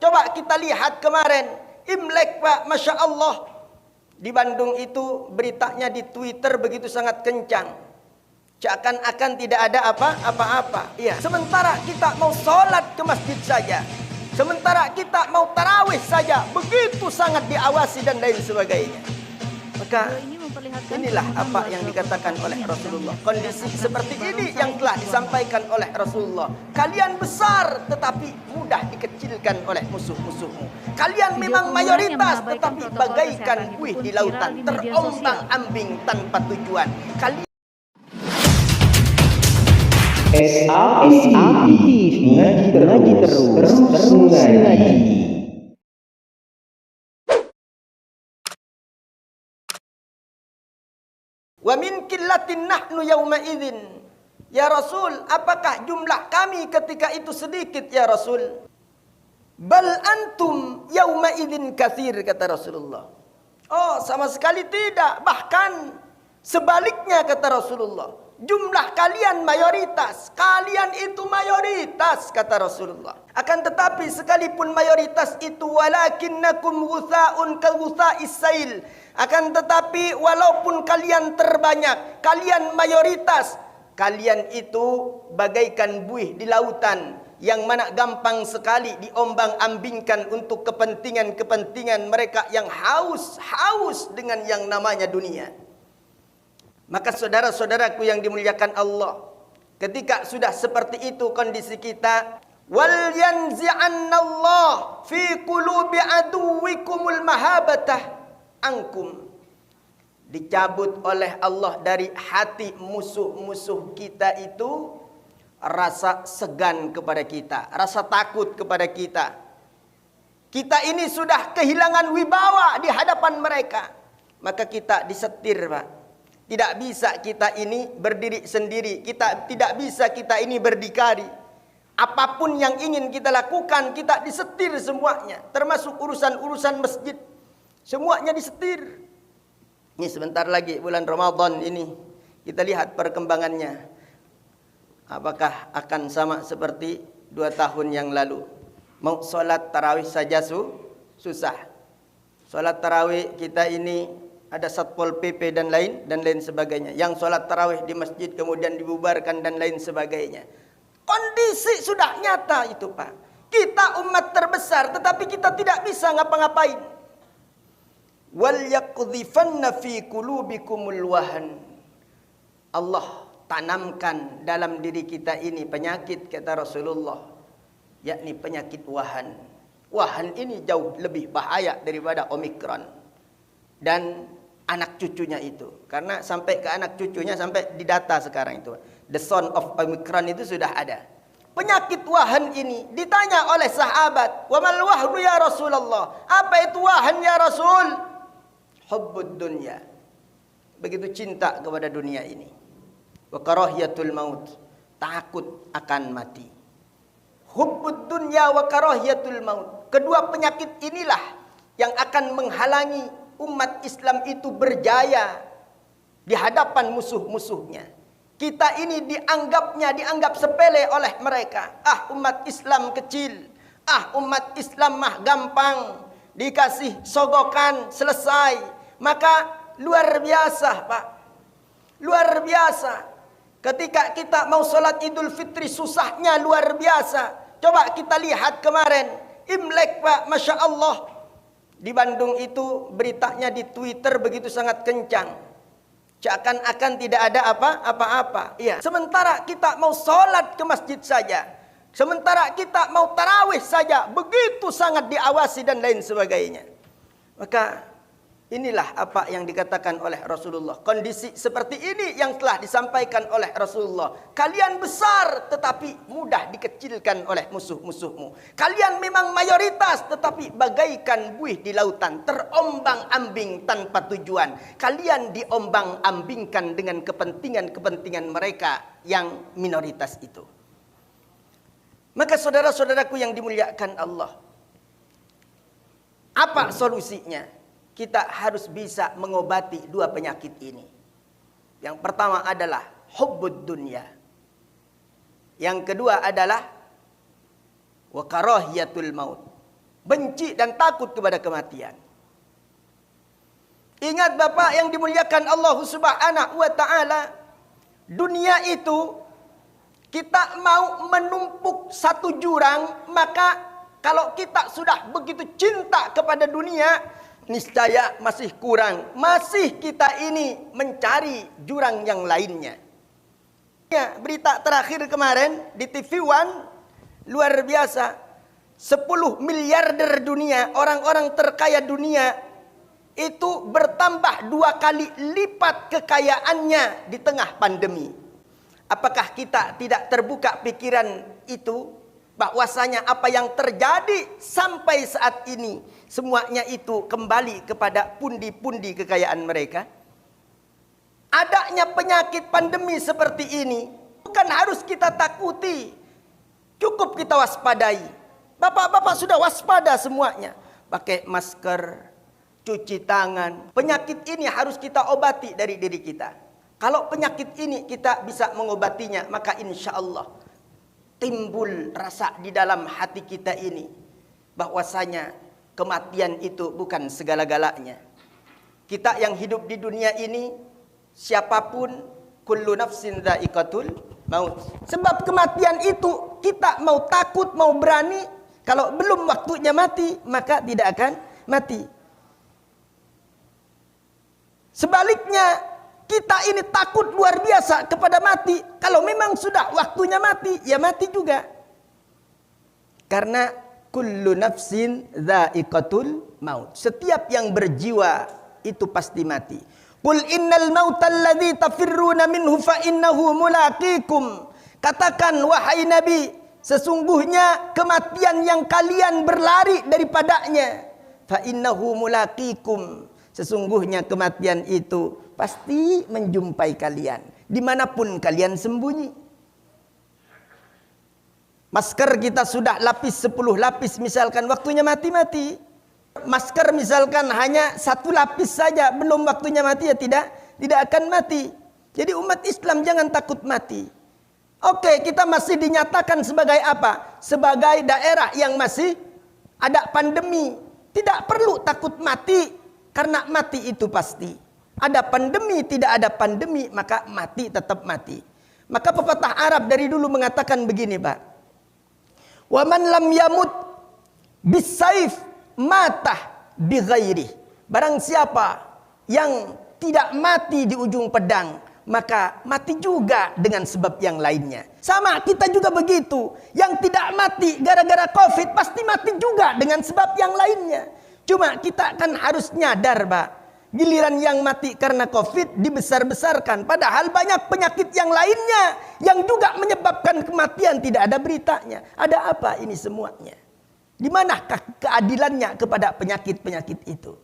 Coba kita lihat kemarin, Imlek Pak, Masya Allah. Di Bandung itu beritanya di Twitter begitu sangat kencang. Seakan-akan tidak ada apa-apa. Iya. Sementara kita mau sholat ke masjid saja. Sementara kita mau tarawih saja. Begitu sangat diawasi dan lain sebagainya. Maka inilah apa yang dikatakan oleh Rasulullah. Kondisi seperti ini yang telah disampaikan oleh Rasulullah. Kalian besar tetapi mudah dikecilkan oleh musuh-musuhmu. Kalian memang mayoritas tetapi bagaikan buih di lautan, terombang-ambing tanpa tujuan. Kalian ngaji terus ngaji. Wa min qillatin nahnu yauma idzin. Ya Rasul, apakah jumlah kami ketika itu sedikit ya Rasul? Bal antum yauma idzin katsir, kata Rasulullah. Oh, sama sekali tidak, bahkan sebaliknya kata Rasulullah. Jumlah kalian mayoritas, kalian itu mayoritas kata Rasulullah. Akan tetapi sekalipun mayoritas itu walakinnakum ghusaun ka ghusa'is sail. Akan tetapi walaupun kalian terbanyak, kalian mayoritas, kalian itu bagaikan buih di lautan yang mana gampang sekali diombang-ambingkan untuk kepentingan-kepentingan mereka yang haus dengan yang namanya dunia. Maka saudara-saudaraku yang dimuliakan Allah, ketika sudah seperti itu kondisi kita, wal yanzi'annallah fi qulubi aduwikumul mahabatah angkum, dicabut oleh Allah dari hati musuh-musuh kita itu rasa segan kepada kita, rasa takut kepada kita. Kita ini sudah kehilangan wibawa di hadapan mereka, maka kita disetir, Pak. Tidak bisa kita ini berdiri sendiri, tidak bisa kita ini berdikari. Apapun yang ingin kita lakukan, kita disetir semuanya, termasuk urusan-urusan masjid. Semuanya disetir. Ini sebentar lagi bulan Ramadan ini, kita lihat perkembangannya. Apakah akan sama seperti 2 tahun yang lalu? Mau sholat tarawih saja susah. Sholat tarawih kita ini ada Satpol PP dan lain sebagainya. Yang sholat tarawih di masjid kemudian dibubarkan dan lain sebagainya. Kondisi sudah nyata itu, Pak. Kita umat terbesar tetapi kita tidak bisa ngapa-ngapain. Wal yaqdhifanna fi qulubikumul wahan. Allah tanamkan dalam diri kita ini penyakit, kata Rasulullah, yakni penyakit wahan. Wahan ini jauh lebih bahaya daripada Omikron dan anak cucunya itu. Karena sampai ke anak cucunya, sampai di data sekarang itu, the son of Omikron itu sudah ada. Penyakit wahan ini ditanya oleh sahabat, "Wa mal wahnu ya Rasulullah?" Apa itu wahan ya Rasul? Hubbud dunya. Begitu cinta kepada dunia ini. Wa karahiyatul maut. Takut akan mati. Hubbud dunya wa karahiyatul maut. Kedua penyakit inilah yang akan menghalangi umat Islam itu berjaya di hadapan musuh-musuhnya. Kita ini dianggap sepele oleh mereka. Ah, umat Islam kecil. Ah, umat Islam mah gampang. Dikasih sogokan, selesai. Maka luar biasa, Pak. Luar biasa. Ketika kita mau sholat Idul Fitri, susahnya luar biasa. Coba kita lihat kemarin, Imlek Pak, Masya Allah. Di Bandung itu beritanya di Twitter begitu sangat kencang. Seakan-akan tidak ada apa-apa. Iya. Sementara kita mau sholat ke masjid saja. Sementara kita mau tarawih saja. Begitu sangat diawasi dan lain sebagainya. Maka inilah apa yang dikatakan oleh Rasulullah. Kondisi seperti ini yang telah disampaikan oleh Rasulullah. Kalian besar tetapi mudah dikecilkan oleh musuh-musuhmu. Kalian memang mayoritas tetapi bagaikan buih di lautan, terombang-ambing tanpa tujuan. Kalian diombang-ambingkan dengan kepentingan-kepentingan mereka yang minoritas itu. Maka saudara-saudaraku yang dimuliakan Allah, apa solusinya? Kita harus bisa mengobati 2 penyakit ini. Yang pertama adalah hubbud dunya. Yang kedua adalah wa karahiyatul maut. benci dan takut kepada kematian. Ingat Bapak yang dimuliakan Allah Subhanahu wa taala, dunia itu kita mau menumpuk satu jurang, maka kalau kita sudah begitu cinta kepada dunia, niscaya masih kurang. Masih kita ini mencari jurang yang lainnya. Ya, berita terakhir kemarin di TV One luar biasa. 10 miliarder dunia, orang-orang terkaya dunia itu bertambah 2 kali lipat kekayaannya di tengah pandemi. Apakah kita tidak terbuka pikiran itu? Bahwasanya apa yang terjadi sampai saat ini semuanya itu kembali kepada pundi-pundi kekayaan mereka. Adanya penyakit pandemi seperti ini bukan harus kita takuti, cukup kita waspadai. Bapak-bapak sudah waspada semuanya, pakai masker, cuci tangan. Penyakit ini harus kita obati dari diri kita. Kalau penyakit ini kita bisa mengobatinya, maka insya Allah timbul rasa di dalam hati kita ini bahwasanya kematian itu bukan segala-galanya. Kita yang hidup di dunia ini, siapapun, kullu nafsin dha'iqatul maut. Sebab kematian itu kita mau takut, mau berani, kalau belum waktunya mati, maka tidak akan mati. Sebaliknya, kita ini takut luar biasa kepada mati. Kalau memang sudah waktunya mati, ya mati juga. Karena kullu nafsin dha'iqatul maut. Setiap yang berjiwa itu pasti mati. Qul innal mautal ladzi tafirruna minhu fa innahu mulaqikum. Katakan wahai Nabi, sesungguhnya kematian yang kalian berlari daripadanya, fa innahu mulaqikum. Sesungguhnya kematian itu pasti menjumpai kalian dimanapun kalian sembunyi. Masker kita sudah lapis 10 lapis misalkan, waktunya mati-mati. Masker misalkan hanya 1 lapis saja, belum waktunya mati ya tidak akan mati. Jadi umat Islam jangan takut mati. Oke, kita masih dinyatakan sebagai apa? Sebagai daerah yang masih ada pandemi. Tidak perlu takut mati, karena mati itu pasti. Ada pandemi, tidak ada pandemi, maka mati tetap mati. Maka pepatah Arab dari dulu mengatakan begini, Pak. Wa man lam yamut bisayf matah bighairi. Barang siapa yang tidak mati di ujung pedang, maka mati juga dengan sebab yang lainnya. Sama kita juga begitu. Yang tidak mati gara-gara Covid pasti mati juga dengan sebab yang lainnya. Cuma kita kan harus nyadar, Pak. Giliran yang mati karena Covid dibesar-besarkan. Padahal banyak penyakit yang lainnya yang juga menyebabkan kematian, tidak ada beritanya. Ada apa ini semuanya? Di manakah keadilannya kepada penyakit-penyakit itu?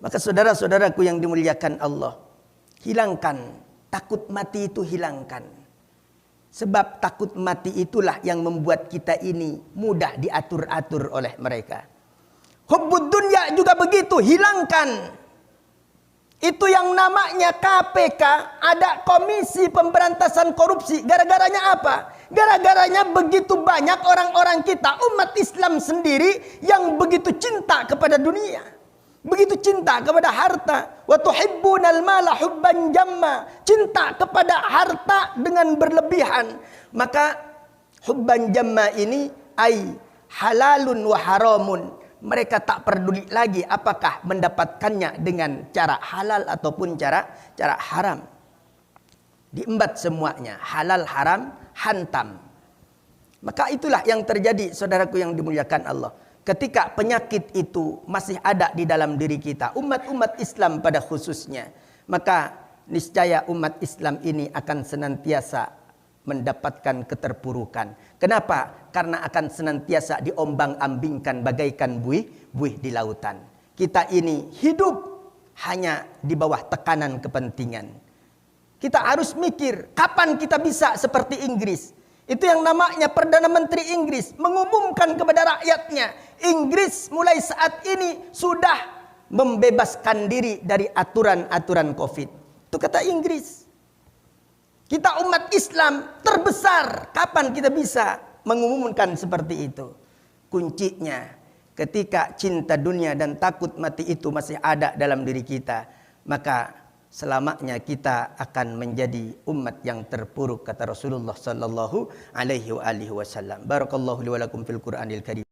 Maka saudara-saudaraku yang dimuliakan Allah, hilangkan takut mati itu, hilangkan. Sebab takut mati itulah yang membuat kita ini mudah diatur-atur oleh mereka. Hubbud dunya juga begitu, hilangkan. Itu yang namanya KPK, ada Komisi Pemberantasan Korupsi. Gara-garanya apa? Gara-garanya begitu banyak orang-orang kita, umat Islam sendiri yang begitu cinta kepada dunia. Begitu cinta kepada harta. Wa tuhibbunal mala hubban jamma. Cinta kepada harta dengan berlebihan. Maka hubban jamma ini ay halalun wa haramun. Mereka tak peduli lagi apakah mendapatkannya dengan cara halal ataupun cara haram. Diembat semuanya, halal haram hantam. Maka itulah yang terjadi, saudaraku yang dimuliakan Allah. Ketika penyakit itu masih ada di dalam diri kita, umat-umat Islam pada khususnya, maka niscaya umat Islam ini akan senantiasa mendapatkan keterpurukan. Kenapa? Karena akan senantiasa diombang-ambingkan bagaikan buih di lautan. Kita ini hidup hanya di bawah tekanan kepentingan. Kita harus mikir, kapan kita bisa seperti Inggris? Itu yang namanya Perdana Menteri Inggris mengumumkan kepada rakyatnya, Inggris mulai saat ini sudah membebaskan diri dari aturan-aturan Covid. Itu kata Inggris. Kita umat Islam terbesar, kapan kita bisa mengumumkan seperti itu? Kuncinya, ketika cinta dunia dan takut mati itu masih ada dalam diri kita, maka selamanya kita akan menjadi umat yang terpuruk, kata Rasulullah sallallahu alaihi wasallam. Barakallahu li wa lakum fil Qur'anil karim.